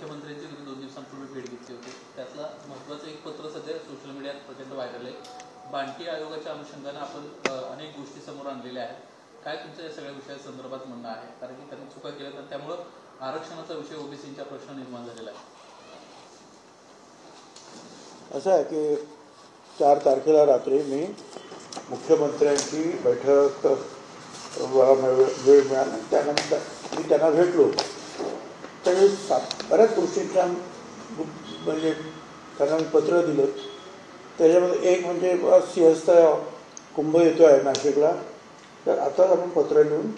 मुख्यमंत्र्यांची तुम्ही 2 दिवसांपूर्वी भेट घेतली होती. त्यातला महत्त्वाचं एक पत्र सध्या सोशल मीडियात प्रचंड व्हायरल आहे. बांटी आयोगाच्या अनुषंगाने आपण अनेक गोष्टी समोर आणलेल्या आहेत. काय तुमच्या या सगळ्या विषयासंदर्भात म्हणणं आहे? कारण की त्यांनी चुका केल्या तर त्यामुळं आरक्षणाचा विषय ओबीसींचा प्रश्न निर्माण झालेला आहे. असं आहे की 4 तारखेला रात्री मी मुख्यमंत्र्यांची बैठक मला वेळ मिळाला. त्यानंतर मी त्यांना भेटलो. त्यावेळी बऱ्याच गोष्टींच्या म्हणजे त्यांना मी पत्र दिलं. त्याच्यामध्ये एक म्हणजे सिंहस्थ कुंभ येतो आहे नाशिकला, तर आताच आपण पत्र लिहून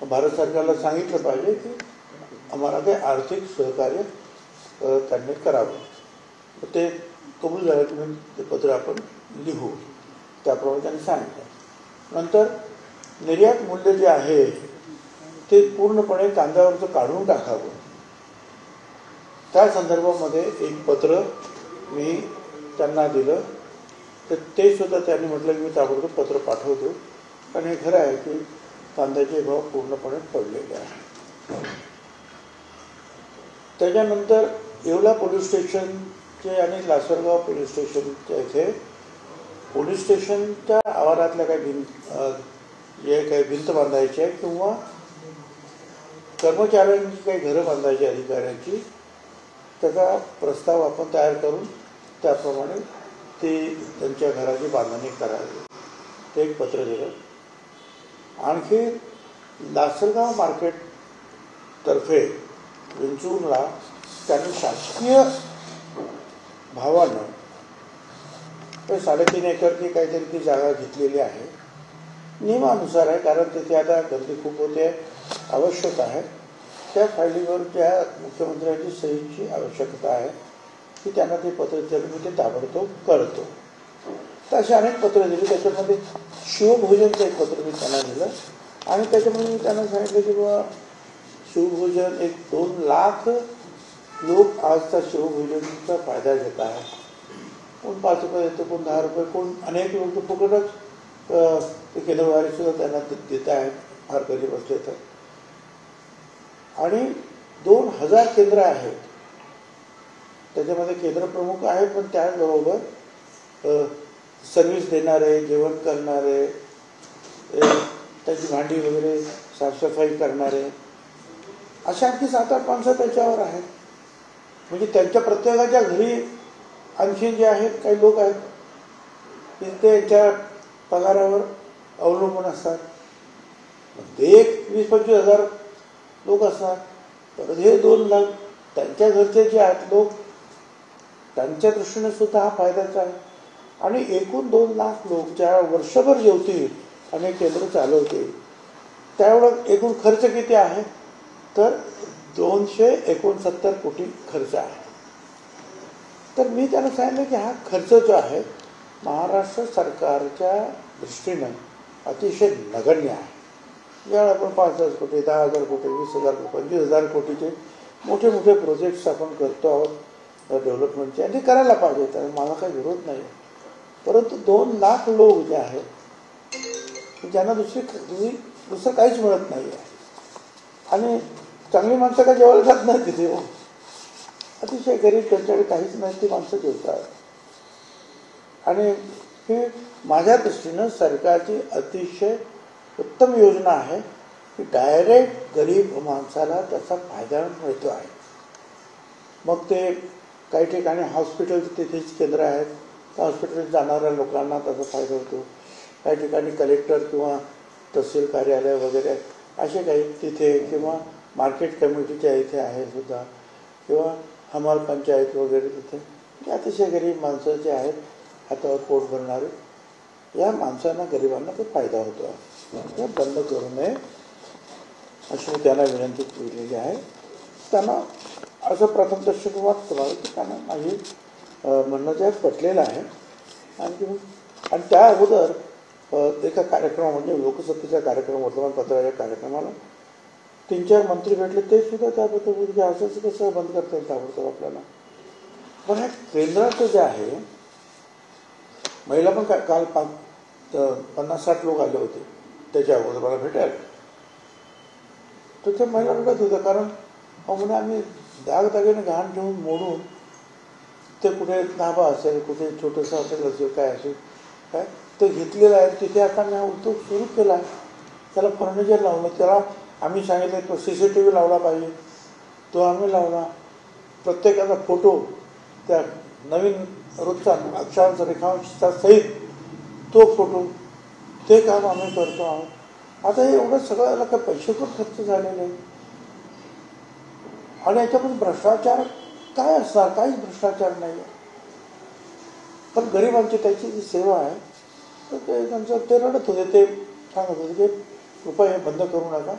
भारत सरकारला सांगितलं पाहिजे की आम्हाला ते आर्थिक सहकार्य त्यांनी करावं. ते कबूल झालं. तुम्ही ते पत्र आपण लिहू, त्याप्रमाणे त्यांनी सांगितलं. नंतर निर्यात मूल्य जे आहे ते पूर्णपणे कांद्यावरचं काढून टाकावं, त्या संदर्भामध्ये एक पत्र मी त्यांना दिलं. तर ते सुद्धा त्यांनी म्हटलं की मी ताबडतोब पत्र पाठवतो. कारण हे खरं आहे की कांद्याचे भाव पूर्णपणे पडलेले आहे. त्याच्यानंतर येवला पोलीस स्टेशनचे आणि लासलगाव पोलीस स्टेशनच्या इथे पोलीस स्टेशनच्या आवारातल्या काही जे काही भिंत बांधायची आहे किंवा कर्मचाऱ्यांची काही घरं बांधायची अधिकाऱ्यांची, त्याचा प्रस्ताव आपण तयार करून त्याप्रमाणे ते त्यांच्या घराची बांधणी करावी, ते एक पत्र दिलं. आणखी लासलगाव मार्केटतर्फे विंचूरला त्यांनी शासकीय भावानं 3.5 एकरची काहीतरी ती जागा घेतलेली आहे. नियमानुसार आहे, कारण तिथे आता गर्दी खूप होते, आवश्यक आहे. त्या फायलीवर ज्या मुख्यमंत्र्यांची सहीची आवश्यकता आहे की त्यांना ते पत्र दिलं, मी ते ताबडतोब करतो. तर असे अनेक पत्र दिली. त्याच्यामध्ये शिवभोजनचं एक पत्र मी त्यांना दिलं आणि त्याच्यामध्ये मी त्यांना सांगितलं की बाबा शिवभोजन 2 लाख लोक आजचा शिवभोजनचा फायदा घेत आहे. कोण 5 रुपये देतं, कोण 10 रुपये, कोण अनेक लोक फुकटच ते केंद्रवारीसुद्धा त्यांना देत आहेत, फार कधी बसले तर. आणि 2000 केंद्र आहेत. त्याच्यामध्ये केंद्र प्रमुख आहे, पण त्याचबरोबर सर्व्हिस देणारे, जेवण करणारे, त्याची भांडी वगैरे साफसफाई करणारे, अशा आणखी 7-8 माणसं त्याच्यावर आहेत. म्हणजे त्यांच्या प्रत्येकाच्या घरी आणखी जे आहेत काही लोक आहेत की ते त्यांच्या पगारावर अवलंबून असतात. ते 20-25 हजार लोक असतात. तर हे 2 लाख त्यांच्या घरचे जे आहेत लोक, त्यांच्या दृष्टीने सुद्धा हा फायद्याचा आहे. आणि एकूण 2 लाख लोक ज्या वर्षभर जेवतील आणि केंद्र चालवतील, त्यावेळेस एकूण खर्च किती आहे तर 269 कोटी खर्च आहे. तर मी त्यांना सांगितलं की हा खर्च जो आहे महाराष्ट्र सरकारच्या दृष्टीनं अतिशय नगण्य आहे. ज्यावेळेला आपण 5,000 कोटी, 10,000 कोटी, 20,000 कोटी, 25,000 कोटीचे मोठे मोठे प्रोजेक्ट्स आपण करतो आहोत डेव्हलपमेंटचे, आणि ते करायला पाहिजे, तर मला काही विरोध नाही. परंतु 2 लाख लोक जे आहेत ज्यांना दुसरं काहीच मिळत नाही आहे, आणि चांगली माणसं काय जेवायला जात नाही तिथे. अतिशय गरीब, त्यांच्याकडे काहीच नाही, ती माणसं जेवतात. आणि ही माझ्या दृष्टीनं सरकारची अतिशय उत्तम योजना आहे की डायरेक्ट गरीब माणसाला त्याचा फायदा मिळतो आहे. मग ते काही ठिकाणी हॉस्पिटल तिथेच केंद्र आहेत, त्या हॉस्पिटलमध्ये जाणाऱ्या लोकांना त्याचा फायदा होतो. काही ठिकाणी कलेक्टर किंवा तहसील कार्यालय वगैरे असे काही तिथे, किंवा मार्केट कमिटीच्या इथे आहे सुद्धा, किंवा हमाल पंचायत वगैरे तिथे अतिशय गरीब माणसं जे आहेत, हातावर पोट भरणारे, या माणसांना, गरिबांना ते फायदा होतो. हे बंद करू नये अशी मी त्यांना विनंती केलेली आहे. त्यांना असं प्रथम दर्शक वाटतं की त्यांना माझी म्हणणं जे पटलेलं आहे. आणि त्या अगोदर एका कार्यक्रमामध्ये, लोकसभेच्या कार्यक्रम, वर्तमानपत्राच्या कार्यक्रमाला 3-4 मंत्री भेटले, ते सुद्धा त्याबद्दल बोलले की असं कसं बंद करता येईल ताबडतोब आपल्याला. पण हे केंद्राचं जे आहे, महिला पण काल 50-60 लोक आले होते त्याच्या अगोदर मला भेटायला. तर ते महिला भेटत होतं, कारण म्हणे आम्ही दागदागिने घाण ठेवून मोडून ते कुठे धाबा असेल, कुठे छोटंसं हॉटेल असेल, काय असेल काय ते घेतलेलं आहे. तिथे आता मी हा उद्योग सुरू केला आहे. त्याला फर्निचर लावलं, त्याला आम्ही सांगितलं तो CCTV लावला पाहिजे, तो आम्ही लावला. प्रत्येकाचा फोटो त्या नवीन रोजचा अक्षरांच रेखांशचा सहित तो फोटो, ते काम आम्ही करतो आहोत. आता हे एवढं सगळ्याला काय पैसे पण खर्च झालेले आहे. आणि याच्यामध्ये भ्रष्टाचार काय असणार? काहीच भ्रष्टाचार नाही आहे. पण गरिबांची त्याची जी सेवा आहे तर ते त्यांचं ते रडत होते, ते सांगत होते की कृपया हे बंद करू नका,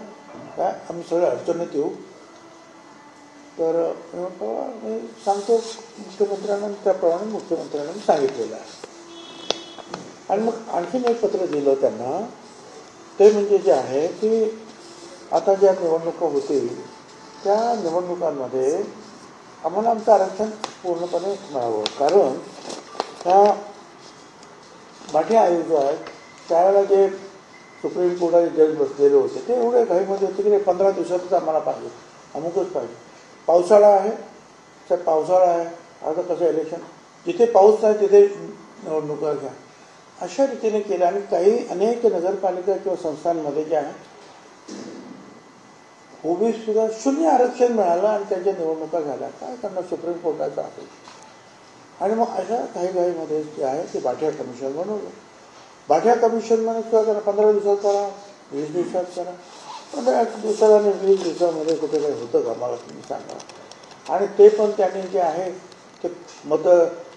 काय आम्ही सगळे अडचणीत येऊ. तर मी सांगतो मुख्यमंत्र्यांना, त्याप्रमाणे मुख्यमंत्र्यांना मी सांगितलेलं आहे. आणि मग आणखीन एक पत्र दिलं त्यांना, ते म्हणजे जे आहे की आता ज्या निवडणुका होतील त्या निवडणुकांमध्ये आम्हाला आमचं आरक्षण पूर्णपणे मिळावं. कारण ह्या माठी आयोग जो आहे त्यावेळेला जे सुप्रीम कोर्टाचे जज बसलेले होते ते एवढे घाईमध्ये होते की 15 दिवसातच आम्हाला पाहिजे, अमुकच पाहिजे. पावसाळा आहे, तर पावसाळा आहे, आता कसं इलेक्शन, जिथे पाऊस नाही तिथे निवडणुका घ्या, अशा रीतीने केलं. आणि काही अनेक नगरपालिका किंवा संस्थांमध्ये जे आहे ओबीसीला 0 आरक्षण मिळालं आणि त्यांच्या निवडणुका झाल्या. काय करणार, सुप्रीम कोर्टाचा आहे. आणि मग अशा घाईमध्ये जे आहे ते बाठिया कमिशन बनवलं. बाठिया कमिशनमध्ये सुद्धा करा, 15 दिवसात करा, 20 दिवसात करा. 15 दिवसात आणि 20 दिवसामध्ये कुठे काही होतं का मला तुम्ही सांगा. आणि ते पण त्यांनी जे आहे ते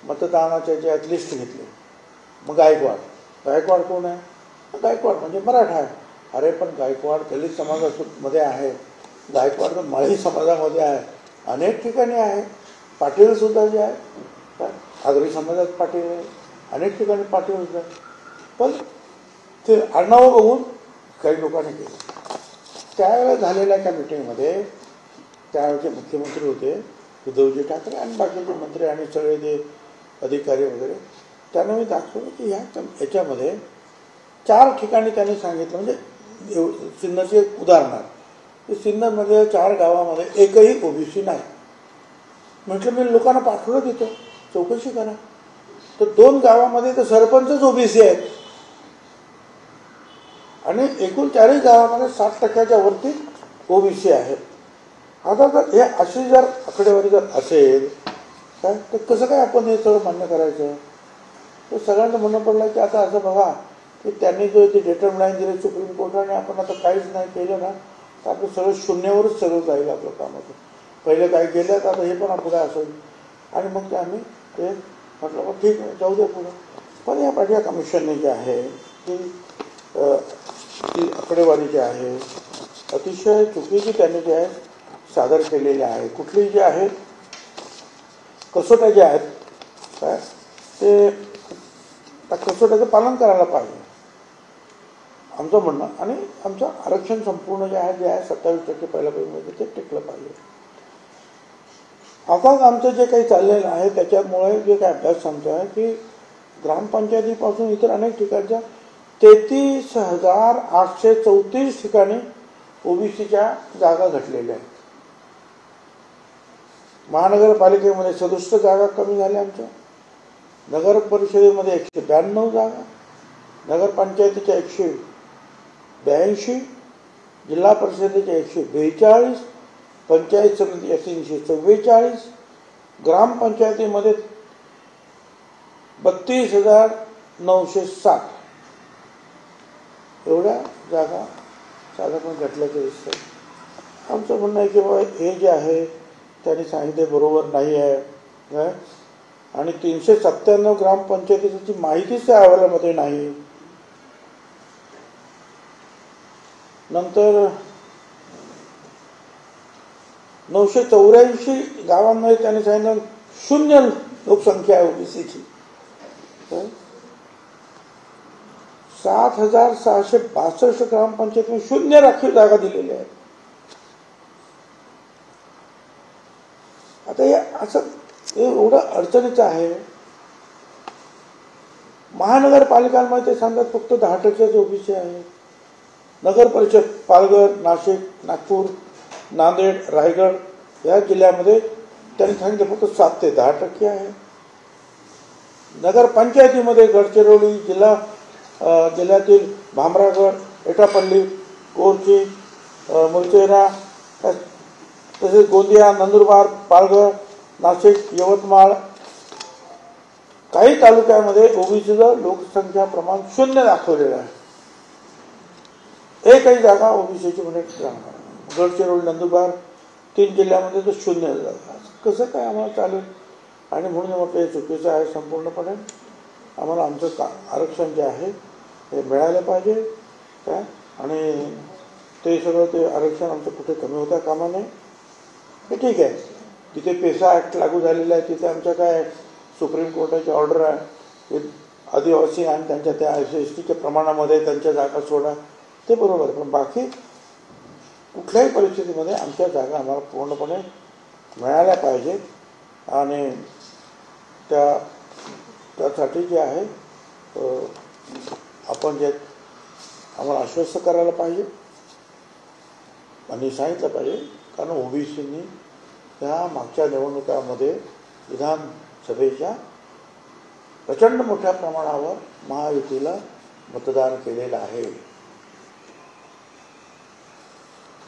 मतदानाच्या जे लिस्ट घेतले. मग गायकवाड कोण आहे? गायकवाड म्हणजे मराठा आहे. अरे पण गायकवाड दलित समाजामध्ये आहे, गायकवाड तर माळी समाजामध्ये आहे, अनेक ठिकाणी आहे. पाटीलसुद्धा जे आहे आगरी समाजात पाटील आहे, अनेक ठिकाणी पाटील सुद्धा. पण ते आडनावं बघून काही लोकांनी केलं. त्यावेळेला झालेल्या एका मिटिंगमध्ये त्यावेळेचे मुख्यमंत्री होते उद्धवजी ठाकरे आणि बाकीचे मंत्री आणि सगळे जे अधिकारी वगैरे, त्यांना मी दाखवलं की याच्यामध्ये 4 ठिकाणी त्यांनी सांगितलं. म्हणजे सिन्नरचे उदाहरणार्थ, सिन्नरमध्ये 4 गावामध्ये एकही ओबीसी नाही. म्हटलं मी लोकांना पाठवलं तिथं, चौकशी करा. तर 2 गावामध्ये तर सरपंचच ओबीसी आहेत आणि एकूण 4 गावामध्ये 60% वरती ओबीसी आहेत. आता जर हे अशी जर आकडेवारी जर असेल काय तर कसं काय आपण हे सगळं मान्य करायचं. तर सगळ्यांचं म्हणणं पडलं की आता असं बघा की त्यांनी जो ते डेटरमाइन दिले सुप्रीम कोर्टाने, आपण आता काहीच नाही केलं ना तर आपलं सगळं शून्यावरच सगळं जाईल आपलं कामाचं. पहिले काय केलं तर आता हे पण पुढे असेल. आणि मग ते आम्ही ते म्हटलं मग ठीक आहे जाऊ दे पुढं. पण या बाठिया कमिशनने जे आहे ती आकडेवारी जी आहे अतिशय चुकीची त्यांनी जे आहे सादर केलेली आहे. कुठली जी आहे कसोट्या ज्या आहेत काय ते त्या कसोट्याचं पालन करायला पाहिजे आमचं म्हणणं. आणि आमचं आरक्षण संपूर्ण जे आहे 27% पहिल्या पैमध्ये ते टिकलं पाहिजे. आता आमचं जे काही चाललेलं आहे त्याच्यामुळे जे काही अभ्यास सांगतो आहे की ग्रामपंचायतीपासून इतर अनेक ठिकाणच्या 33,834 ठिकाणी ओबीसीच्या जागा घटलेल्या आहेत. महानगरपालिकेमध्ये 67 जागा कमी झाल्या आमच्या, नगर परिषदेमध्ये 192 जागा, नगरपंचायतीच्या 182, जिल्हा परिषदेच्या 142, पंचायत समितीच्या 344, ग्रामपंचायतीमध्ये 32,907 एवढ्या जागा साधारण घटल्याचं दिसतं. आमचं म्हणणं आहे की बाबा हे जे आहे त्यांनी सांगितले बरोबर नाही आहे काय. आणि 397 ग्रामपंचायतीची माहितीच त्या अहवालामध्ये नाही. नंतर 984 गावांमध्ये त्यांनी सांगितलं 0 लोकसंख्या आहे ओबीसीची. 7,662 ग्रामपंचायतीने 0 राखीव जागा दिलेल्या आहेत. आता हे असं एवढं अडचणीचं आहे. महानगरपालिकांमध्ये ते सांगतात फक्त 10% ओबीसी आहे. नगर परिषद पालघर, नाशिक, नागपूर, नांदेड, रायगड या जिल्ह्यामध्ये त्यांनी सांगितलं फक्त 7 ते 10% आहे. नगरपंचायतीमध्ये गडचिरोली जिल्ह्यातील भामरागड, एटापल्ली, कोरची, मुलचेरा, तसेच गोंदिया, नंदुरबार, पालघर, नाशिक, यवतमाळ काही तालुक्यामध्ये ओबीसीचं लोकसंख्या प्रमाण 0 दाखवलेलं आहे. एकही जागा ओबीसीची म्हणजे गडचिरोली, नंदुरबार 3 जिल्ह्यामध्ये तर 0 जागा. कसं काय आम्हाला चालेल? आणि म्हणून म्हटलं हे चुकीचं आहे संपूर्णपणे. आम्हाला आमचं आरक्षण जे आहे हे मिळालं पाहिजे काय, आणि ते सगळं ते आरक्षण आमचं कुठे कमी होता कामा नये. हे ठीक आहे, तिथे पेसा ॲक्ट लागू झालेला आहे, तिथे आमच्या काय सुप्रीम कोर्टाची ऑर्डर आहे की आदिवासी आणि त्यांच्या त्या SC प्रमाणामध्ये त्यांच्या जागा सोडा, ते बरोबर आहे. पण बाकी कुठल्याही परिस्थितीमध्ये आमच्या जागा आम्हाला पूर्णपणे मिळाल्या पाहिजेत. आणि त्यासाठी जे आहे आपण जे आम्हाला आश्वस्त करायला पाहिजे आणि सांगितलं पाहिजे. कारण ओबीसींनी त्या मागच्या निवडणुकामध्ये विधानसभेच्या प्रचंड मोठ्या प्रमाणावर महायुतीला मतदान केलेलं आहे.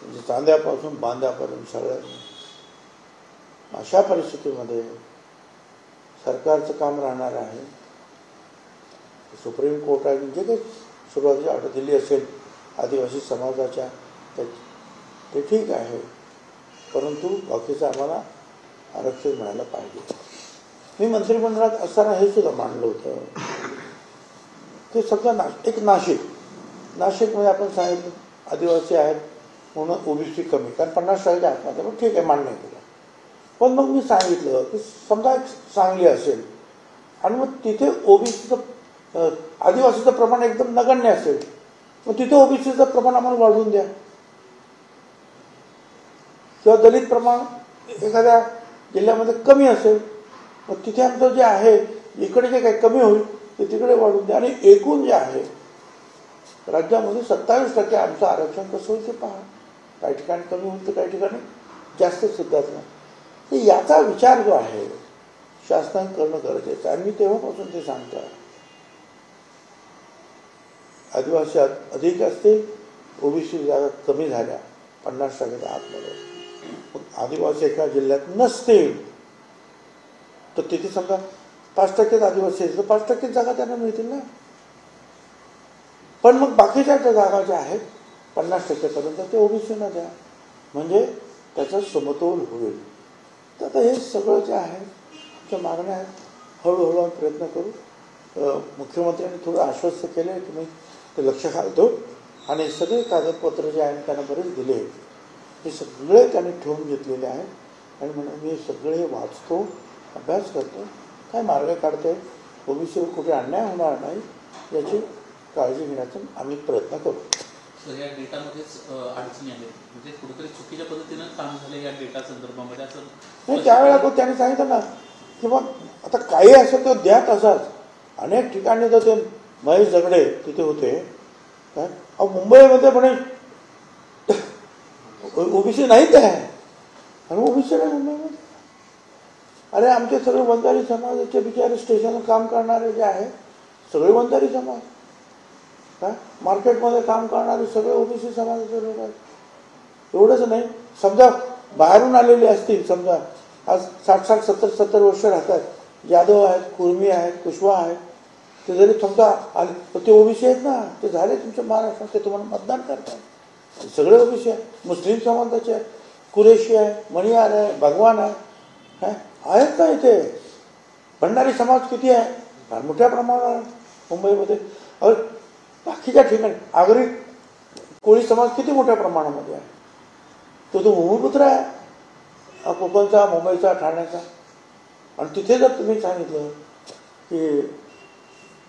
म्हणजे चांद्यापासून बांद्यापर्यंत सगळ्यांनी. अशा परिस्थितीमध्ये सरकारचं काम राहणार आहे. सुप्रीम कोर्टाने जे काही सुरुवातीची ऑर्डर दिली असेल आदिवासी समाजाच्या ते ठीक आहे, परंतु बाकीचं आम्हाला आरक्षण मिळालं पाहिजे. मी मंत्रिमंडळात असताना हे सुद्धा मांडलं होतं की सगळं नाशिकमध्ये आपण सांगितलं आदिवासी आहेत म्हणून ओबीसी कमी, कारण 50% आतमध्ये. पण ठीक आहे, मान्य केलं. पण मग मी सांगितलं की समजा सांगली असेल आणि मग तिथे ओबीसीचं आदिवासीचं प्रमाण एकदम नगण्य असेल, मग तिथे ओबीसीचं प्रमाण आम्हाला वाढवून द्या. किंवा दलित प्रमाण एखाद्या जिल्ह्यामध्ये कमी असेल, मग तिथे आमचं जे आहे इकडे जे काही कमी होईल ते तिकडे वाढवून द्या. आणि एकूण जे आहे राज्यामध्ये 27% आमचं आरक्षण कसं होईल ते पहा. काही ठिकाणी कमी होईल तर काही ठिकाणी जास्त सिद्धांत नाही. तर याचा विचार जो आहे शासनाने करणं गरजेचं आहे. आणि मी तेव्हापासून ते सांगतो आहे, आदिवासी अधिक असतील, ओबीसी जागा कमी झाल्या 50%च्या आतमध्ये. मग आदिवासी एका जिल्ह्यात नसतील तर तिथे समजा 5% आदिवासी असेल तर 5% जागा त्यांना मिळतील ना. पण मग बाकीच्या ज्या जागा ज्या आहेत 50%पर्यंत ते ओबीसीना द्या, म्हणजे त्याचा समतोल होईल. तर आता हे सगळं जे आहे आमच्या मागण्या आहेत, हळूहळू आम्ही प्रयत्न करू. मुख्यमंत्र्यांनी थोडं आश्वस्त केले की मी ते लक्ष घालतो आणि सगळे कागदपत्र जे आहेत त्यांना बरेच दिले, हे सगळे त्यांनी ठेवून घेतलेले आहेत. आणि म्हणून मी सगळे वाचतो, अभ्यास करतो, काय मार्ग काढते, ओबीसीवर कुठे अन्याय होणार नाही याची काळजी घेण्याचा आम्ही प्रयत्न करू. या डेटामध्येच अडचणी आहेत, म्हणजे कुठेतरी चुकीच्या पद्धतीनं काम झालं या डेटा संदर्भामध्ये असं नाही. त्यावेळेला त्यांनी सांगितलं ना की मग आता काही असं तो द्या तसाच. अनेक ठिकाणी तर ते महेश झगडे तिथे होते काय, मुंबईमध्ये म्हणे ओबीसी नाहीच आहे आणि ओबीसी नाही मुंबईमध्ये. अरे आमचे सगळे वंजारी समाजाचे बिचारे स्टेशनवर काम करणारे जे आहे सगळे वंजारी समाज, काय मार्केटमध्ये काम करणारे सगळे ओबीसी समाजाचे लोक आहेत. एवढंच नाही, समजा बाहेरून आलेले असतील, समजा आज 60-60, 70-70 वर्ष राहतात, यादव आहेत, कुर्मी आहेत, कुशवा आहेत, ते जरी समजा आले तर ते ओबीसी आहेत ना, ते झाले तुमच्या महाराष्ट्रात, ते तुम्हाला मतदान करतात. सगळे ओबीसी आहे. मुस्लिम समाजाचे आहे, कुरेशी आहे, मणियार आहे, भगवान आहे, आहेत ना इथे. भंडारी समाज किती आहे, फार मोठ्या प्रमाणावर मुंबईमध्ये. बाकीच्या ठिकाणी आगरी कोळी समाज किती मोठ्या प्रमाणामध्ये आहे. तो भूमिपुत्र आहे कोकणचा, मुंबईचा, ठाण्याचा. आणि तिथे जर तुम्ही सांगितलं की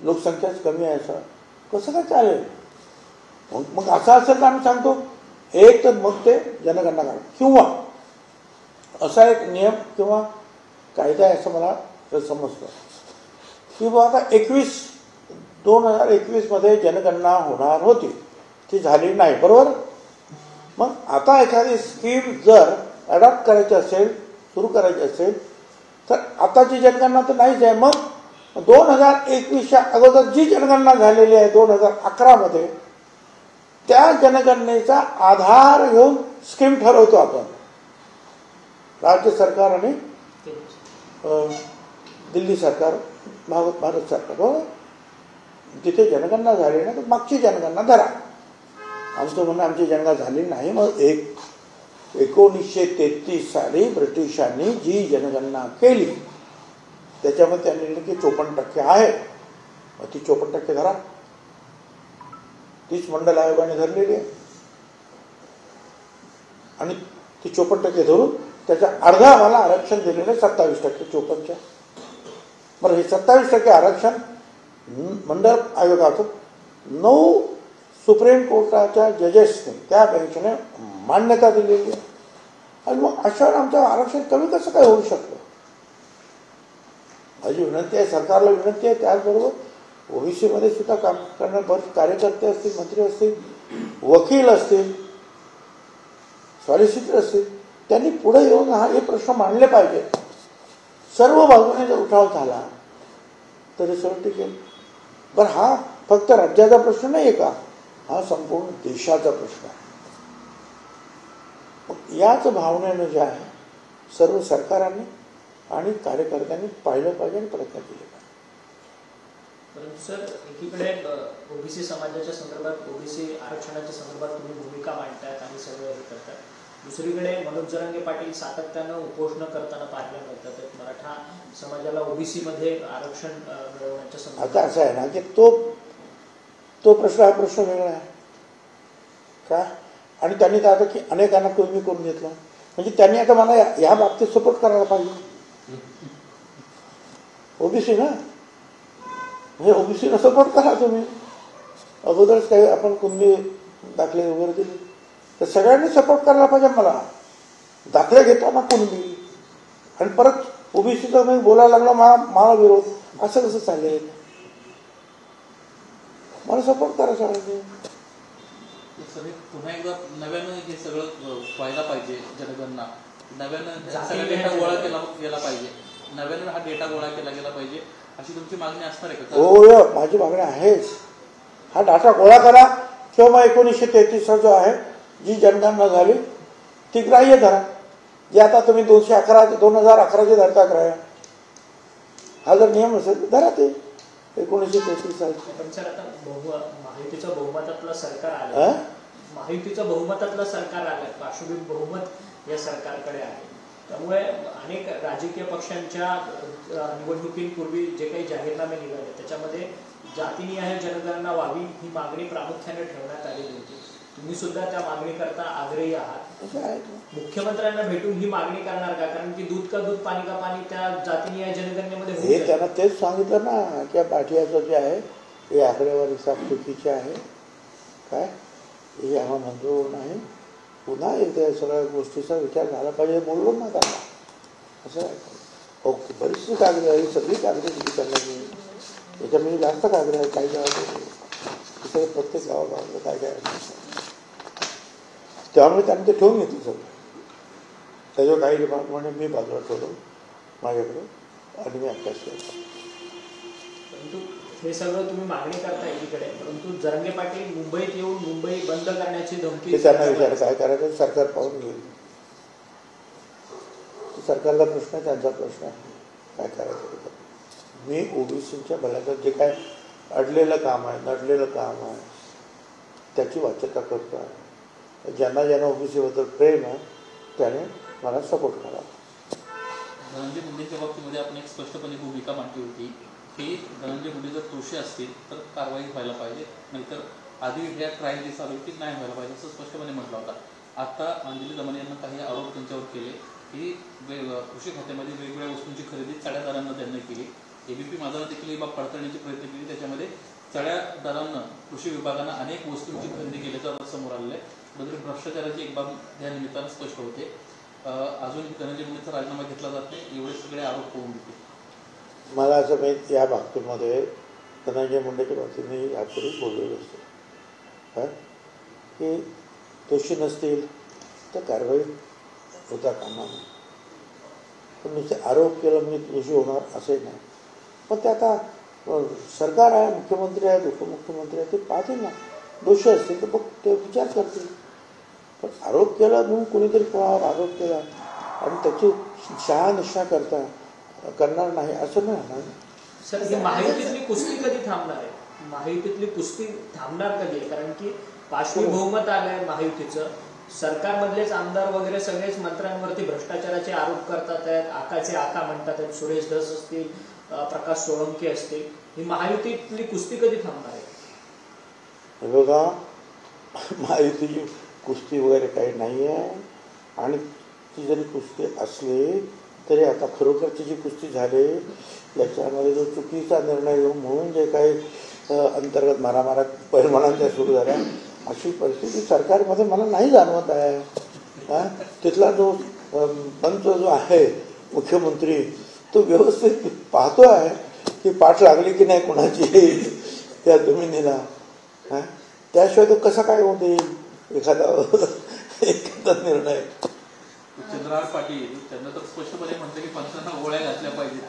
लोकसंख्याच कमी आहे, असं कसं काय चालेल? मग असं असेल तर आम्ही सांगतो एक तर मग ते जनगणना करा, किंवा असा एक नियम किंवा कायदा आहे असं मला समजतं की बा आता 2021 मध्ये जनगणना होणार होती, ती झाली नाही, बरोबर. मग आता एखादी स्कीम जर अडॉप्ट करायचे असेल, सुरू करायचे असेल तर आताची जनगणना तर नाहीच आहे. मग 2021च्या अगोदर जी जनगणना झालेली आहे 2011मध्ये, त्या जनगणनेचा आधार घेऊन स्कीम ठरवतो आपण, राज्य सरकार आणि दिल्ली सरकार, भारत सरकार. बरोबर, जिथे जनगणना झाली ना तर मागची जनगणना धरा. आमचं म्हणणं आमची जनगणना झाली नाही. मग 1933 साली ब्रिटिशांनी जी जनगणना केली त्याच्यामध्ये त्यांनी लिहिलं की 54% आहे. मग ती 54% धरा. तीच मंडल आयोगाने धरलेली आहे आणि ती 54% धरून त्याच्या अर्धा आम्हाला आरक्षण दिलेलं आहे 27% 54च्या. बरं, हे 27% आरक्षण मंडळ आयोगातून 9 सुप्रीम कोर्टाच्या जजेसने, त्या बेंचने मान्यता दिलेली आहे. आणि मग अशावर आमचं आरक्षण कमी कसं काय होऊ शकतं? माझी विनंती आहे, सरकारला विनंती आहे, त्याचबरोबर ओबीसीमध्ये सुद्धा काम करणारे बरेच कार्यकर्ते असतील, मंत्री असतील, वकील असतील, सॉलिसिटर असतील, त्यांनी पुढे येऊन हे प्रश्न मांडले पाहिजे. सर्व बाजूने जर उठाव झाला तर सगळं टिकेल. बरं, हा फक्त राज्याचा प्रश्न नाही आहे का? हा संपूर्ण देशाचा प्रश्न आहे. मग याच भावनेनं जे आहे सर्व सरकारांनी आणि कार्यकर्त्यांनी पाहिलं पाहिजे आणि प्रयत्न केले पाहिजे. परंतु सर, एकीकडे ओबीसी समाजाच्या संदर्भात, ओबीसी आरक्षणाच्या संदर्भात तुम्ही भूमिका मांडतायत आणि सगळं हे करतात. दुसरीकडे मनोज जरांगे पाटील सातत्यानं उपोषण करताना पाहायला मिळतात मराठा समाजाला ओबीसी मध्ये आरक्षण मिळवण्याच्या संदर्भात. आता असं आहे ना की तो प्रश्न हा प्रश्न वेगळा आहे का? आणि त्यांनी तर आता की अनेकांना कमी करून घेतलं, म्हणजे त्यांनी आता मला या बाबतीत सपोर्ट करायला पाहिजे. ओबीसी ना, म्हणजे ओबीसीला सपोर्ट करा तुम्ही. अगोदरच काही आपण कुणबी दाखले वगैरे दिले तर सगळ्यांनी सपोर्ट करायला पाहिजे. मला दाखले घेताना कुणबी आणि परत ओबीसीचा मी बोलायला लागलो मला विरोध, असं कसं चालेल? मला सपोर्ट करा सगळ्यांनी. पुन्हा एकदा नव्यानं हे सगळं व्हायला पाहिजे. जनगणना नव्यानं सगळा डेटा गोळा केला गेला पाहिजे, नव्यानं हा डेटा गोळा केला गेला पाहिजे, अशी तुमची मागणी असणार आहे का? हो, माझी मागणी आहेच. हा डाटा गोळा करा किंवा मग 1933 जो आहे जी जनगणना झाली ती ग्राह्य धरा. जे आता तुम्ही 2011चे धरता ग्राह्य, हा जर नियम असेल तर धरा ते 1933 सालचे. पण सर, आता महायुतीचं बहुमतातलं सरकार आलं, महायुतीचं बहुमतातलं सरकार आलं, पार्श्वभूमी बहुमत या सरकारकडे आहे. त्यामुळे अनेक राजकीय पक्षांच्या निवडणुकींपूर्वी जे काही जाहीरनामे निघाले त्याच्यामध्ये जातीनिहाय जनगणना व्हावी ही मागणी प्रामुख्याने ठेवण्यात आलेली होती. तुम्ही सुद्धा त्या मागणीकरता आग्रही आहात. मुख्यमंत्र्यांना भेटून ही मागणी करणार का? कारण की दूध का दूध पाणी का पाणी त्या जातीनिहाय जनगणनेमध्ये हे त्यांना तेच सांगितलं ना की पाठियाचं जे आहे हे आकडेवारी साफ चुकीची आहे, काय हे आम्हाला मंजूर नाही. पुन्हा एकदा सगळ्या गोष्टीचा विचार झाला पाहिजे बोललो ना त्यांना. असं आहे. ओके, बरीचशी कागद आहे, सगळी कागद किती करण्याची, याच्यामध्ये जास्त कागद आहे. काही गावात प्रत्येक गावागावाला काय काय त्यामुळे त्यांनी ते ठेवून घेतलं सगळं. त्याच्यावर काही डिपार्टमेंट मी बाजूला ठेवलो माझ्याकडे आणि मी अभ्यास केला. परंतु हे सगळं तुम्ही मागणी करता एकीकडे, परंतु जरांगे पाटील मुंबईत येऊन मुंबई बंद करण्याची धमकी, त्यांना विचार काय करायचं सरकार पाहून घेईल. सरकारचा प्रश्न आहे, त्यांचा प्रश्न आहे, काय करायचं. मी ओबीसीच्या भल्याचं जे काय अडलेलं काम आहे, नडलेलं काम आहे त्याची वाच्यता करतो आहे. ज्यांना ज्यांना ओबीसीबद्दल प्रेम आहे त्याने मला सपोर्ट करा. धनंजय मुंडेंच्या बाबतीमध्ये आपण एक स्पष्टपणे भूमिका मांडली होती की धनंजय मुंडे जर दोषी असतील तर कारवाई व्हायला पाहिजे, नाहीतर आधी या ट्रायल जी चालू की नाही व्हायला पाहिजे असं स्पष्टपणे म्हटलं होता. आता अंजली दमन यांना काही आरोप त्यांच्यावर केले की कृषी खात्यामध्ये वेगवेगळ्या वस्तूंची खरेदी चढ्या दरांना त्यांनी केली. एबीपी माझा देखील ही बाब पडताळण्याची प्रयत्न केली, त्याच्यामध्ये चढ्या दरांना कृषी विभागानं अनेक वस्तूंची खरेदी केल्याचं समोर आलेलं आहे. कुठेतरी भ्रष्टाचाराची एक बाब या निमित्तानं स्पष्ट होते. अजून धनंजय मुंडेचा राजीनामा घेतला जात नाही एवढे सगळे आरोप होऊन गेले. मला असं माहीत या बाबतीमध्ये धनंजय मुंडेच्या बाबतीत मी यापूर्वी बोललेलो असतो की दोषी नसतील तर कारवाई होता कामा नये. पण नुसते आरोप केला म्हणजे दोषी होणार असे नाही. पण ते आता सरकार आहे, मुख्यमंत्री आहेत, उपमुख्यमंत्री आहेत, ते पाहतील ना. दोषी असतील तर बघ ते विचार करतील. पण आरोप केला म्हणून कोणीतरी कोणावर आरोप केला आणि त्याची शहानिशा करणार नाही असं नाही होणार. सर ही महायुतीतली कुस्ती कधी थांबणार आहे? महायुतीतली कुस्ती थांबणार कधी? कारण की पाशवी बहुमत आलंय महायुतीचं. सरकारमधलेच आमदार वगैरे सगळेच मंत्र्यांवरती भ्रष्टाचाराचे आरोप करतात आहेत, आकाचे आका म्हणतात आहेत, सुरेश धस असतील, प्रकाश सोळंकी असतील. ही महायुतीतली कुस्ती कधी थांबणार आहे? बघा, महायुतीची कुस्ती वगैरे काही नाही आहे. आणि ती जरी कुस्ती असली तरी आता खरोखरची जी कुस्ती झाली याच्यामध्ये जो चुकीचा निर्णय घेऊन म्हणून जे काही अंतर्गत मारामारा परिमाणांच्या सुरू झाल्या अशी परिस्थिती सरकारमध्ये मला नाही जाणवत आहे. तिथला जो पंच जो आहे मुख्यमंत्री तो व्यवस्थित पाहतो आहे की पाठ लागली की नाही कोणाची त्या जमिनीला. त्याशिवाय तो कसा काय होते एखादा निर्णय. चंद्रहार पाटील त्यांना तर स्पष्टपणे म्हणते की पंचांना गोळ्या घातल्या पाहिजेत.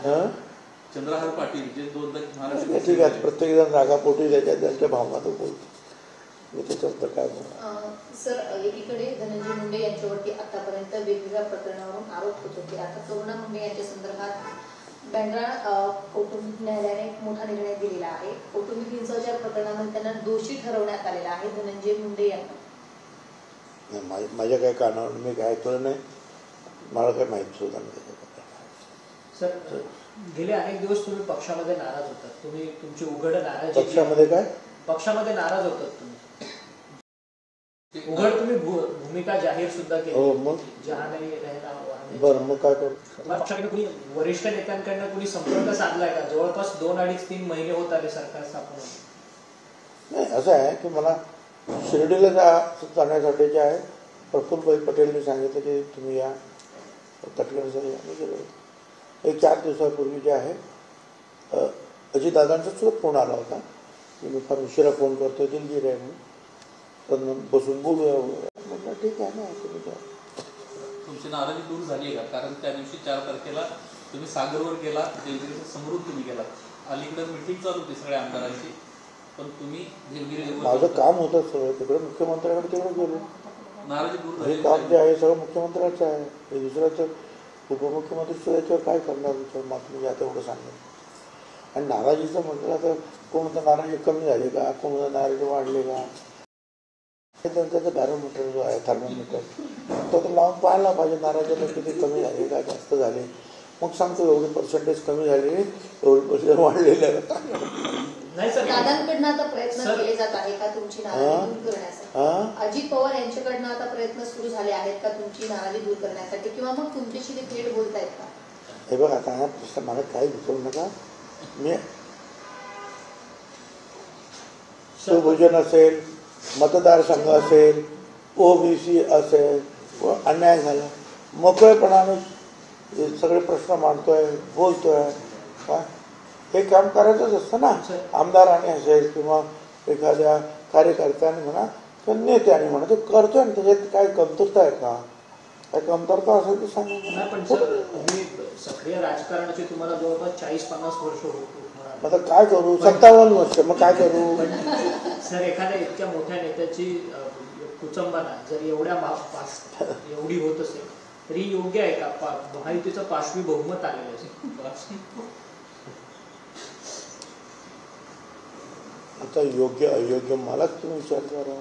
चंद्रहार पाटील जे 2 महाराष्ट्र ठीक आहे, प्रत्येक जण रागापोटी त्यांच्या भावना तो बोलतो. मी त्याच्याबद्दल काय बोलणार. सर, एकीकडे धनंजय मुंडे यांच्यावरती आतापर्यंत वेगवेगळ्या प्रकरणावरून आरोप होत होते. आता करुणा मुंडे यांच्या संदर्भात बँड्रा कौटुंबिक न्यायालयाने एक मोठा निर्णय दिलेला आहे. कौटुंबिक हिंसाचार प्रकरणामध्ये त्यांना दोषी ठरवण्यात आलेला आहे धनंजय मुंडे यांना. माझ्या काही कानावर मी काय ऐकलं नाही, मला काही माहिती सुद्धा नाही त्याच्याबद्दल. सर, गेले अनेक दिवस तुम्ही पक्षामध्ये नाराज होतात. तुम्ही तुमची उघड नाराजी पक्षामध्ये काय पक्षामध्ये नाराज होतात तुम्ही. उघड तुम्ही भूमिका जाहीर सुद्धा केली. हो, मग जहा नाही रहना वहां. बरं, मग काय करू. पक्षाकडे कुणी वरिष्ठ नेत्यांकडनं कुणी संपर्क साधलाय का? जवळपास 2, 2.5, 3 महिने होत आले सरकार स्थापन होऊन. नाही, असं आहे की मला शिर्डीला जाण्यासाठी जे आहे प्रफुल्लभाई पटेलने सांगितलं की तुम्ही या तटकरेंसाठी आम्ही गेलो. एक 4 दिवसापूर्वी जे आहे अजितदादांचा सुद्धा फोन आला होता की मी फार उशिरा फोन करतो, दिलगीर आहे म्हणून, पण बसून बोलूया वगैरे. म्हटलं ठीक आहे ना, तुम्ही जा. तुमची नाराजी दूर झाली आहे का? कारण त्या दिवशी 4 तारखेला तुम्ही सागरवर गेला, देवगिरीच्या समोरून तुम्ही गेला. अलीकडे मिटिंग चालू होती सगळ्या आमदारांची, पण तुम्ही देवगिरी माझं काम होतं सगळं तिकडे मुख्यमंत्र्याकडे तिकडे गेलो. नाराजी दूर हे झाली. काम जे आहे सगळं मुख्यमंत्र्याचं आहे. हे दुसऱ्याचं उपमुख्यमंत्री सुद्धा याच्यावर काय करणार विचार. मात्र मी आता एवढं सांगेन. आणि नाराजीचं म्हटलं तर कोणतं नाराजी कमी झाली का, कोणतं नाराजी वाढले का, त्याचं बॅरोमीटर जो आहे थर्मोमीटर तो लावून पाहायला पाहिजे. नाराजीला किती कमी झाले का जास्त झाले, मग सांगतो एवढी पर्सेंटेज कमी झाली, एवढी पर्सेंटेज वाढलेले आहे. नाही सर, दादांकडनं आता प्रयत्न केले जात आहे का तुमची नाराजी दूर करण्यासाठी? अजित पवार यांच्याकडनं आता प्रयत्न सुरू झाले आहेत का तुमची नाराजी दूर करण्यासाठी, किंवा मग तुमच्याशी ते थेट बोलतायत का? हे बघ, आता हा प्रश्न मला काही विचारू नका. मी शिवभोजन असेल, मतदारसंघ असेल, ओबीसी असेल, व अन्याय झाला मोकळेपणाने सगळे प्रश्न मांडतोय, बोलतोय. हे काम करायचंच असतं ना. आमदारांनी असेल किंवा एखाद्या कार्यकर्त्याने म्हणा किंवा नेत्याने म्हणा, ते करतोय ना. त्याच्यात काय कमतरता आहे का? काय कमतरता असेल तर सांगा. पण सर, तुम्ही सक्रिय राजकारणाची तुम्हाला जवळपास 40-50 वर्ष होणार. आता काय करू, 57 वर्ष, मग काय करू. सर, एखाद्या इतक्या मोठ्या नेत्याची कुचंबना जर एवढी होत असेल तरी योग्य आहे का? महायुतीचं पाशवी बहुमत आलेलं असेल. आता योग्य अयोग्य मलाच तुम्ही विचार करा.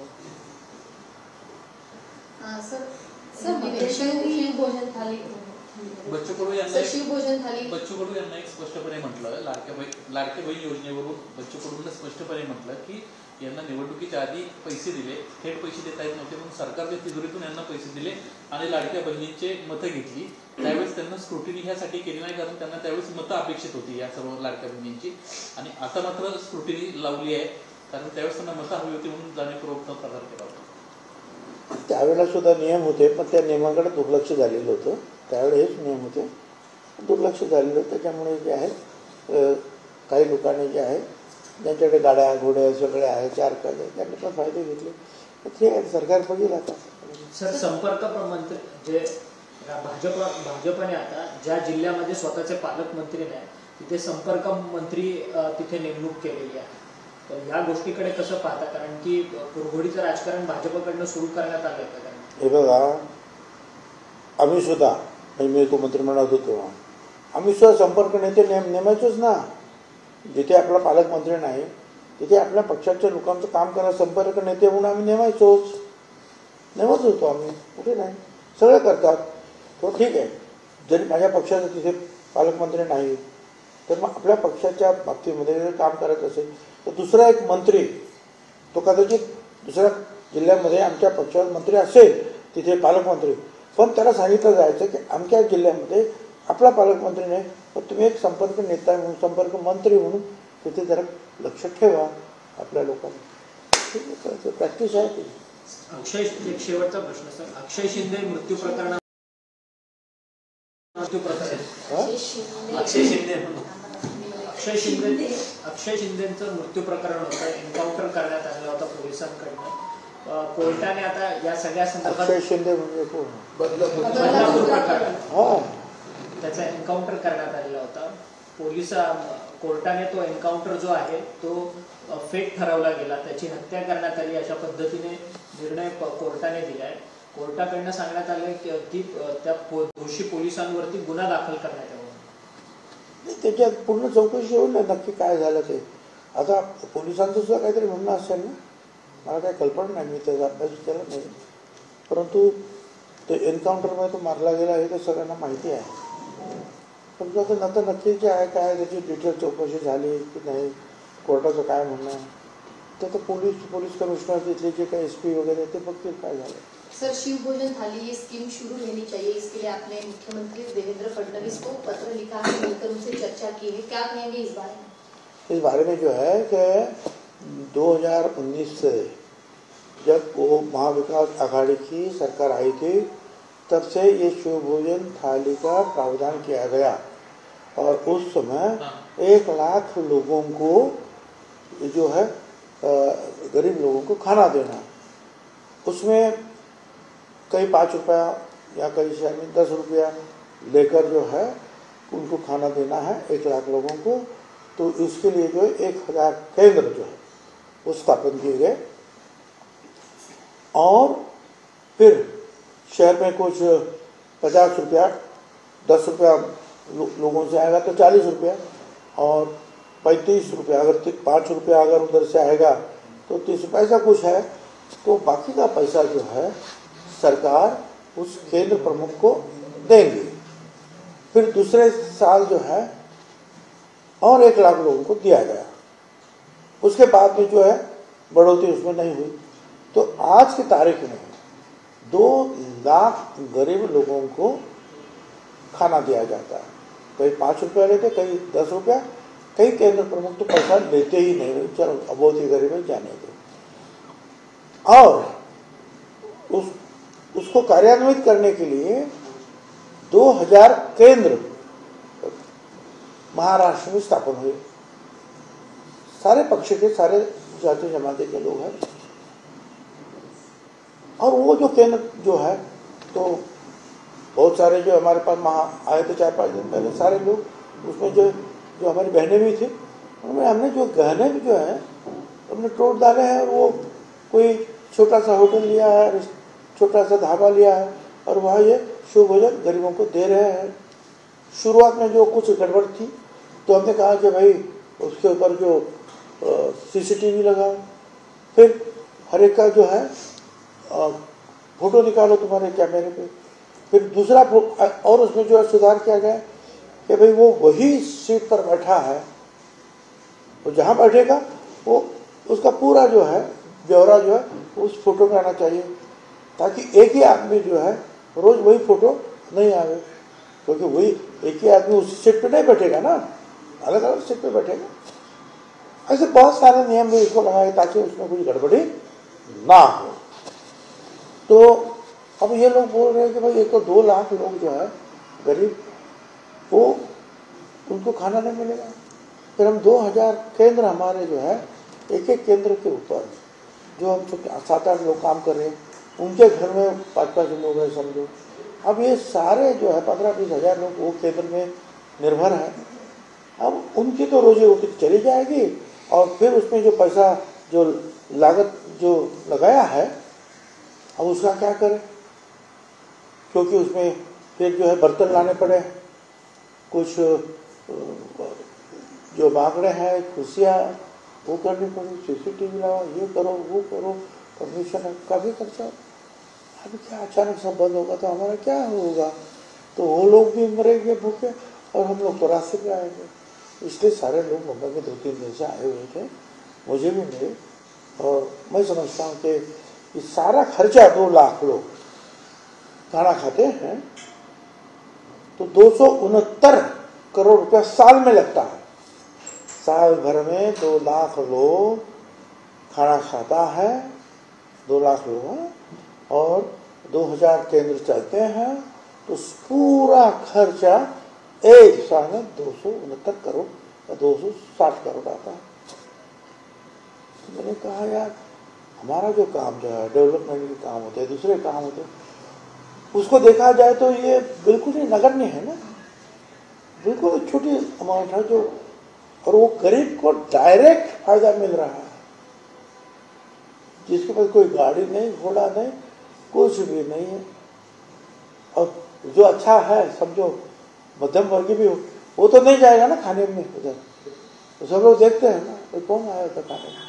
शिवभोजन थाली बच्चू कडू यांना शिवभोजन थाली बच्चू कडू यांना एक स्पष्टपणे म्हटलं, लाडक्या बहीण योजनेवरून बच्चू कडूंना स्पष्टपणे म्हटलं की यांना निवडणुकीच्या आधी पैसे दिले, थेट पैसे देता येत नव्हते म्हणून सरकारच्या तिजोरीतून यांना पैसे दिले आणि लाडक्या बहिणींचे मतं घेतली. त्यावेळेस त्यांना स्क्रुटिनी ह्यासाठी केली नाही, कारण त्यांना त्यावेळेस मतं अपेक्षित होती या सर्व लाडक्या बहिणींची. आणि आता मात्र स्क्रुटिनी लावली आहे, कारण त्यावेळेस त्यांना मतं हवी होती म्हणून जाणीवपूर्वक प्रकार केला होता. त्यावेळेला सुद्धा नियम होते, पण त्या नियमाकडे दुर्लक्ष झालेलं होतं. त्यावेळेस हेच नियम होते, दुर्लक्ष झालेलं होतं. त्याच्यामुळे जे आहे काही लोकांनी जे आहे ज्यांच्याकडे गाड्या घोड्या सगळे आहे, 4 काळे, त्यांनी पण फायदे घेतले. ठीक आहे, सरकार बघेल आता. सर, संपर्क मंत्री जे भाजपने आता ज्या जिल्ह्यामध्ये स्वतःचे पालकमंत्री नाही तिथे संपर्क मंत्री तिथे नेमणूक केलेली आहे. तर या गोष्टीकडे कसं पाहता, कारण की कुरघोडीचं राजकारण भाजपकडनं सुरू करण्यात आलं का? हे बघा, आम्ही सुद्धा मी तो मंत्रिमंडळात होतो तेव्हा आम्ही सुद्धा संपर्क नेते नेमायचोच ना. जिथे आपला पालकमंत्री नाही तिथे आपल्या पक्षाच्या लोकांचं काम करायला संपर्क नेते म्हणून आम्ही नेमत होतो. आम्ही कुठे नाही, सगळे करतात. तो ठीक आहे, जरी माझ्या पक्षाचा तिथे पालकमंत्री नाही तर मग आपल्या पक्षाच्या बाबतीमध्ये जर काम करायचं असेल तर दुसरा एक मंत्री, तो कदाचित दुसऱ्या जिल्ह्यामध्ये आमच्या पक्षाचा मंत्री असेल तिथे पालकमंत्री, पण त्याला सांगितलं जायचं की आमच्या जिल्ह्यामध्ये आपला पालकमंत्री नाही, पण तुम्ही एक संपर्क नेता म्हणून, संपर्क मंत्री म्हणून तिथे जरा लक्ष ठेवा आपल्या लोकांनी. प्रॅक्टिस आहे ती. एक शेवटचा प्रश्न सर, अक्षय शिंदे मृत्यू प्रकरण अक्षय शिंदेचं मृत्यू प्रकरण होतं, एन्काउंटर करण्यात आलं होतं पोलिसांकडनं. कोर्टाने आता या सगळ्या संदर्भात अक्षय शिंदे म्हणजे बदलापूर प्रकरण त्याचा एन्काउंटर करण्यात आलेला होता. कोर्टाने तो एन्काउंटर जो आहे तो फेक ठरवला गेला, त्याची हत्या करण्यात आली अशा पद्धतीने निर्णय कोर्टाने दिलाय. कोर्टाकडनं सांगण्यात आलं की त्या दोषी पोलिसांवरती गुन्हा दाखल करण्यात यावा. त्याच्यात पूर्ण चौकशी होईल ना नक्की काय झालं ते. आता पोलिसांचं सुद्धा काहीतरी म्हणणं असेल ना, मला काही कल्पना नाही, मी त्याचा अभ्यास केला नाही. परंतु ते एन्काउंटरमध्ये तो मारला गेला हे तर सगळ्यांना माहिती आहे. परंतु आता नंतर नक्की जे आहे काय त्याची डिटेल चौकशी झाली की नाही, कोर्टाचं काय म्हणणं आहे ते तर पोलीस कमिशनर तिथले जे काही SP वगैरे ते बघतील काय झालं. सर, शिवभोजन थाली ये स्कीम शुरू होनी चाहिए, इसके लिए आपने मुख्यमंत्री देवेंद्र फडणवीस को पत्र लिखा है, मिलकर उनसे चर्चा की है, क्या कहेंगे इस बारे में? इस बारे में जो है कि 2019 से जब वो महाविकास आघाड़ी की सरकार आई थी तब से ये शिवभोजन थाली का प्रावधान किया गया और उस समय 1 लाख लोगों को जो है गरीब लोगों को खाना देना, उसमें कई 5 रुपया या कई शहर में 10 रुपया लेकर जो है उनको खाना देना है 1 लाख लोगों को. तो उसके लिए जो है 1000 केंद्र जो है वो स्थापन किए गए और फिर शहर में कुछ 50 रुपया, 10 रुपया लोगों से आएगा तो 40 रुपया और 35 रुपया, अगर 5 रुपया अगर उधर से आएगा तो 30 रुपया, ऐसा कुछ है. तो बाकी का पैसा जो है सरकार उस केंद्र प्रमुख को देंगे. फिर दूसरे साल जो है और 1 लाख लोगों को दिया गया. उसके बाद में जो है बढ़ोतरी उसमें नहीं हुई. तो आज की तारीख में 2 लाख गरीब लोगों को खाना दिया जाता है. कई 5 रुपया लेते, कई 10 रुपया, कई केंद्र प्रमुख तो पैसा लेते ही नहीं, चलो बहुत ही गरीब है जाने दो. और उसको कार्यान्वित करने के लिए 2000 केंद्र महाराष्ट्र में स्थापन हुए. सारे पक्ष के, सारे जाति जमाते के लोग हैं. और वो जो केंद्र जो है तो बहुत सारे जो हमारे पास आए थे 4-5 दिन पहले, सारे लोग उसमें जो हमारी बहनें भी थी उनमें हमने जो गहने भी जो है हमने तोड़ डाले हैं. वो कोई छोटा सा होटल लिया है, छोटा सा ढाबा लिया है और वहाँ ये शिवभोजन गरीबों को दे रहे हैं. शुरुआत में जो कुछ गड़बड़ थी तो हमने कहा कि भाई उसके ऊपर जो CCTV लगाओ, फिर हर एक का जो है फोटो निकालो तुम्हारे कैमरे पे. फिर दूसरा और उसमें जो है सुधार किया गया कि भाई वो वही सीट पर बैठा है, वो जहाँ बैठेगा वो उसका पूरा जो है ब्यौरा जो है उस फोटो में आना चाहिए, ताकि एक ही आदमी जो है रोज वही फोटो नहीं आवे. क्योंकि वही एक ही आदमी उस सीट पे नहीं बैठेगा ना, अलग अलग सीट पे बैठेगा. ऐसे बहुत सारे नियम भी इसको लगाए ताकि उसमें कोई गड़बड़ी ना हो. तो अब ये लोग बोल रहे हैं कि भाई एक तो 2 लाख लोग जो है गरीब, वो उनको खाना नहीं मिलेगा. फिर हम 2000 केंद्र हमारे जो है एक केंद्र के ऊपर जो हम 7-8 लोग काम कर रहे हैं, उनके घर में 5-5 लोग हैं समझो, अब ये सारे जो है 15-20 हजार लोग वो केंद्र में निर्भर है। अब उनकी तो रोजी रोटी चली जाएगी और फिर उसमें जो पैसा जो लागत जो लगाया है अब उसका क्या करें, क्योंकि उसमें फिर जो है बर्तन लाने पड़े, कुछ जो बांकड़े हैं, कुर्सियाँ वो करनी पड़ी, CCTV लगाओ, ये करो वो करो, परमिशन का भी खर्चा। अभी क्या अचानक सब बंद होगा तो हमारा क्या होगा, तो वो लोग भी मरेंगे भूखे और हम लोग तो रास्ते पे आएंगे। इसलिए सारे लोग मुंबई में 2-3 दिन से आए हुए थे, मुझे भी मिले और मैं समझता हूँ कि ये सारा खर्चा 2 लाख लोग खाना खाते हैं तो 269 करोड़ रुपया साल में लगता है। साल भर में 2 लाख लोग खाना खाता है, 2 लाख लोग और 2000 केंद्र चलते हैं तो पूरा खर्चा एक साल में 269 करोड़ या 260 करोड़ आता है। तो मैंने कहा यार हमारा जो काम जो है डेवलपमेंट के काम होते हैं, दूसरे काम होते हैं, उसको देखा जाए तो ये बिल्कुल ही नगण्य है ना, बिल्कुल छोटी अमाउंट है जो, और वो गरीब को डायरेक्ट फायदा मिल रहा है, जिसके पास कोई गाड़ी नहीं, घोड़ा नहीं, कुछ भी नहीं है। और जो अच्छा है समझो मध्यम वर्गीय भी वो तो नहीं जाएगा ना खाने में उधर, तो सब लोग देखते हैं ना तो कौन आया था खाने में,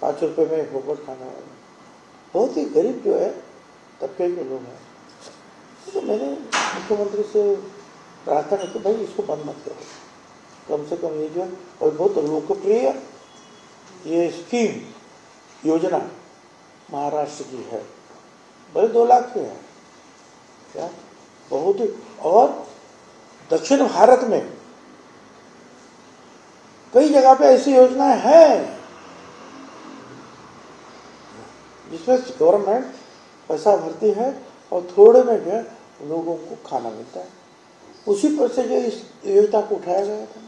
5 रुपए में फोकट खाना वाला, बहुत ही गरीब जो है तबके के लोग हैं। तो मैंने मुख्यमंत्री से प्रार्थना की भाई इसको बंद मत करो, कम से कम ये जो और बहुत लोकप्रिय ये स्कीम योजना महाराष्ट्र की है, बड़े 2 लाख के है क्या, बहुत ही। और दक्षिण भारत में कई जगह पे ऐसी योजनाएं हैं जिसमें गवर्नमेंट पैसा भरती है और थोड़े में जो लोगों को खाना मिलता है, उसी पर से जो इस योजना को उठाया गया था।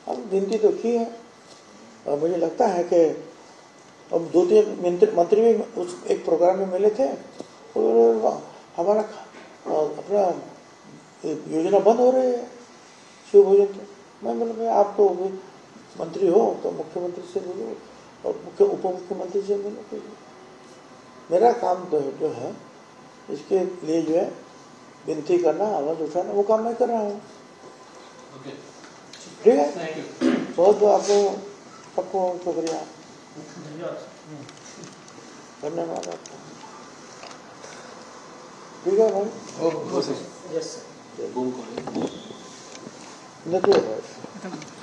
हम गिनती तो की है और मुझे लगता है कि अब 2-3 मंत्री भी उस एक प्रोग्राम में मिले थे, हमारा अपना योजना बंद हो रही है शिव भोजन की। मैं बोला आप तो मंत्री हो तो मुख्यमंत्री से मिलो और उप मुख्यमंत्री से मिलो, तो मेरा काम तो जो है इसके लिए जो है विनती करना, आवाज उठाना, वो काम मैं कर रहा हूँ। ठीक है, बहुत बहुत आपको सबको शुक्रिया, धन्यवाद आपका। ठीक है भाई, यस सर। देखिए भाई